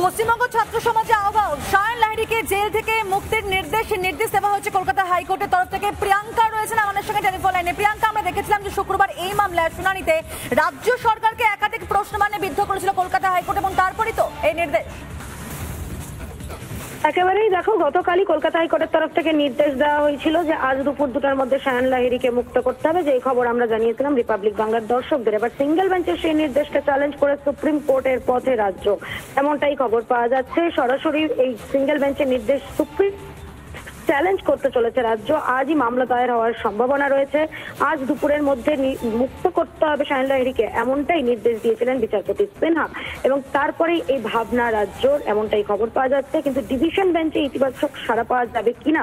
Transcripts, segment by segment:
পশ্চিমবঙ্গ ছাত্র সমাজের আহ্বায়ক শায়ন লাহিড়ীকে জেল থেকে মুক্তির নির্দেশ দেওয়া হয়েছে কলকাতা হাইকোর্টের তরফ থেকে। প্রিয়াঙ্কা রয়েছেন আমাদের সঙ্গে টেলিফোন লাইনে। প্রিয়াঙ্কা, আমরা দেখেছিলাম যে শুক্রবার এই মামলার শুনানিতে রাজ্য সরকারকে একাধিক প্রশ্নমানে বিদ্ধ করেছিল কলকাতা হাইকোর্ট এবং তারপরই তো এই নির্দেশ। একেবারেই দেখো, গতকালই কলকাতা হাইকোর্টের তরফ থেকে নির্দেশ দেওয়া হয়েছিল যে আজ দুপুর 2টার মধ্যে শায়ন লাহিড়ীকে মুক্ত করতে হবে, যে খবর আমরা জানিয়েছিলাম রিপাবলিক বাংলার দর্শকদের। এবার সিঙ্গেল বেঞ্চের সেই নির্দেশকে চ্যালেঞ্জ করে সুপ্রিম কোর্টের পথে রাজ্য, এমনটাই খবর পাওয়া যাচ্ছে। সরাসরি এই সিঙ্গেল বেঞ্চের নির্দেশ সুপ্রিম চ্যালেঞ্জ করতে চলেছে রাজ্য। আজই মামলা দায়ের হওয়ার সম্ভাবনা রয়েছে। আজ দুপুরের মধ্যে মুক্ত করতে হবে শায়ন লাহিড়ীকে, এমনটাই নির্দেশ দিয়েছিলেন বিচারপতি সিনহা, এবং তারপরেই এই ভাবনা রাজ্যর, এমনটাই খবর পাওয়া যাচ্ছে। কিন্তু ডিভিশন বেঞ্চে ইতিবাচক সাড়া পাওয়া যাবে কিনা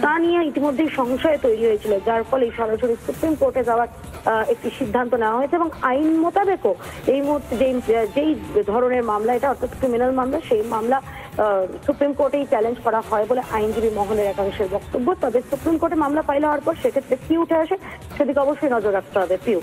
তা নিয়ে ইতিমধ্যেই সংশয় তৈরি হয়েছিল, যার ফলে সরাসরি সুপ্রিম কোর্টে যাওয়ার একটি সিদ্ধান্ত নেওয়া হয়েছে। এবং আইন মোতাবেকও এই মুহূর্তে যেই ধরনের মামলা এটা, অর্থাৎ ক্রিমিনাল মামলা, সেই মামলা সুপ্রিম কোর্টেই চ্যালেঞ্জ করা হয় বলে আইনজীবী মহলের একাংশের বক্তব্য। তবে সুপ্রিম কোর্টে মামলা ফাইল হওয়ার পর সেক্ষেত্রে কি উঠে আসে সেদিকে অবশ্যই নজর রাখতে হবে। পিউ,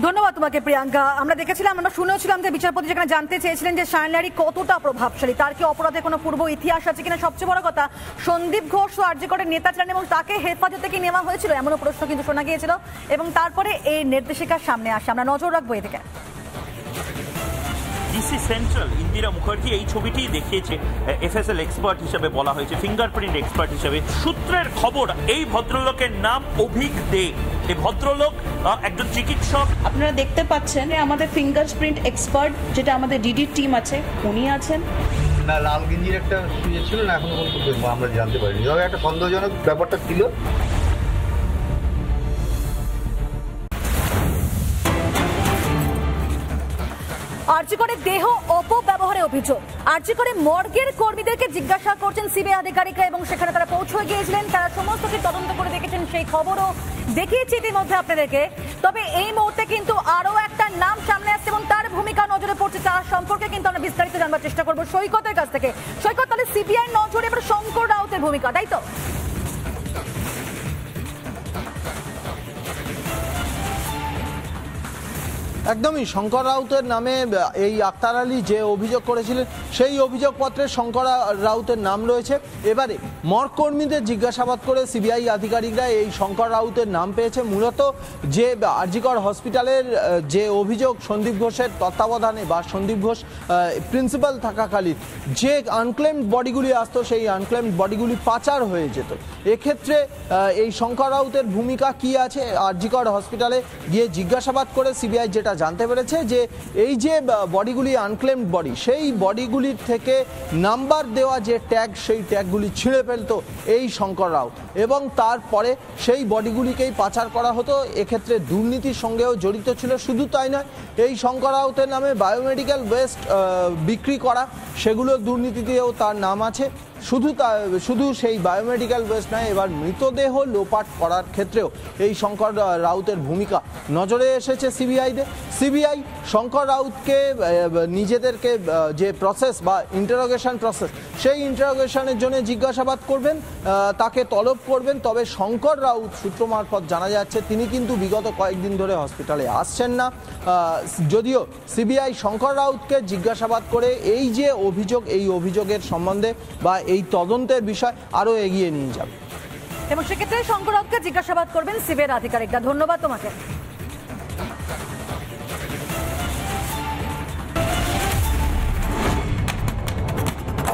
ধন্যবাদ তোমাকে প্রিয়াঙ্কা। আমরা দেখেছিলাম, আমরা শুনেছিলাম যে বিচারপতি যেখানে জানতে চেয়েছিলেন যে শায়ন লাহিড়ী কতটা প্রভাবশালী, তার কি অপরাধের কোনো পূর্ব ইতিহাস আছে কিনা। সবচেয়ে বড় কথা, সন্দীপ ঘোষ আরজি কোর্টের নেতা ছিলেন এবং তাকে হেফাজতে কি নেওয়া হয়েছিল এমনও প্রশ্ন কিন্তু শোনা গিয়েছিল, এবং তারপরে এই নির্দেশিকার সামনে আসে। আমরা নজর রাখবো এদিকে। ডিসি সেন্ট্রাল ইন্দিরা মুখার্জি এই ছবিটি দেখিয়েছে, এফএসএল এক্সপার্ট হিসেবে বলা হয়েছে, ফিঙ্গারপ্রিন্ট এক্সপার্ট হিসেবে। সূত্রের খবর, এই ভদ্রলোকের নাম অভিক দে। এই ভদ্রলোক একজন চিকিৎসক। আপনারা দেখতে পাচ্ছেন আমাদের ফিঙ্গারপ্রিন্ট এক্সপার্ট, যেটা আমাদের ডিডি টিম আছে, উনি আছেন। না, লাল গেঞ্জির একটা সুযোগ ছিল না, এখনো পর্যন্ত আমরা জানতে পারিনি, তবে একটা সন্দেহজনক ব্যাপারটা ছিল। আরজি করে দেহ অপব্যবহারের অভিযোগ। আরজি করে মর্গের কর্মীদেরকে জিজ্ঞাসা করছেন সিবিআই আধিকারিকরা, এবং সেখানে তারা পৌঁছে গিয়েছিলেন, তারা সমস্ত কিছু তদন্ত করে দেখেছেন, সেই খবরও দেখিয়েছি ইতিমধ্যে আপনাদেরকে। তবে এই মুহূর্তে কিন্তু আরো একটা নাম সামনে আসছে এবং তার ভূমিকা নজরে পড়ছে, তার সম্পর্কে কিন্তু আমরা বিস্তারিত জানবার চেষ্টা করবো সৈকতের কাছ থেকে। সৈকত, তাহলে সিবিআই নজরে এবার শঙ্কর রাউতের ভূমিকা, তাই তো? একদমই, শঙ্কর রাউতের নামে এই আক্তার আলী যে অভিযোগ করেছিলেন সেই অভিযোগপত্রে শঙ্কর রাউতের নাম রয়েছে। এবারে মর্গ কর্মীদের জিজ্ঞাসাবাদ করে সিবিআই আধিকারিকরা এই শঙ্কর রাউতের নাম পেয়েছে। মূলত যে আরজিকর হসপিটালের যে অভিযোগ, সন্দীপ ঘোষের তত্ত্বাবধানে বা সন্দীপ ঘোষ প্রিন্সিপাল থাকাকালীন যে আনক্লেমড বডিগুলি আসতো, সেই আনক্লেমড বডিগুলি পাচার হয়ে যেত। এক্ষেত্রে এই শঙ্কর রাউতের ভূমিকা কি আছে, আরজিকর হসপিটালে গিয়ে জিজ্ঞাসাবাদ করে সিবিআই যেটা জানতে পেরেছে যে এই যে বডিগুলি আনক্লেমড বডি, সেই বডিগুলির থেকে নাম্বার দেওয়া যে ট্যাগ, সেই ট্যাগগুলি ছিঁড়ে ফেলতো এই শঙ্কর রাউত, এবং তারপরে সেই বডিগুলিকেই পাচার করা হতো। এক্ষেত্রে দুর্নীতির সঙ্গেও জড়িত ছিল। শুধু তাই নয়, এই শঙ্কর রাউতের নামে বায়োমেডিক্যাল ওয়েস্ট বিক্রি করা, সেগুলো দুর্নীতিতেও তার নাম আছে। শুধু সেই বায়োমেডিক্যাল ওয়েস্ট নয়, এবার মৃতদেহ লোপাট করার ক্ষেত্রেও এই শঙ্কর রাউতের ভূমিকা নজরে এসেছে সিবিআই শঙ্কর রাউতকে নিজেদেরকে যে প্রসেস বা ইন্টারোগেশন প্রসেস, সেই ইন্টারোগেশনের জন্য জিজ্ঞাসাবাদ করবেন, তাকে তলব করবেন। তবে শঙ্কর রাউত সূত্র মারফত জানা যাচ্ছে তিনি কিন্তু বিগত কয়েকদিন ধরে হসপিটালে আসছেন না। যদিও সিবিআই শঙ্কর রাউতকে জিজ্ঞাসাবাদ করে এই যে অভিযোগ, এই অভিযোগের সম্বন্ধে বা এই তদন্তের বিষয় আরো এগিয়ে নিয়ে যাবে, এবং সেক্ষেত্রে শঙ্কর রাউতকে জিজ্ঞাসাবাদ করবেন সিবিআই আধিকারিকরা। ধন্যবাদ তোমাকে।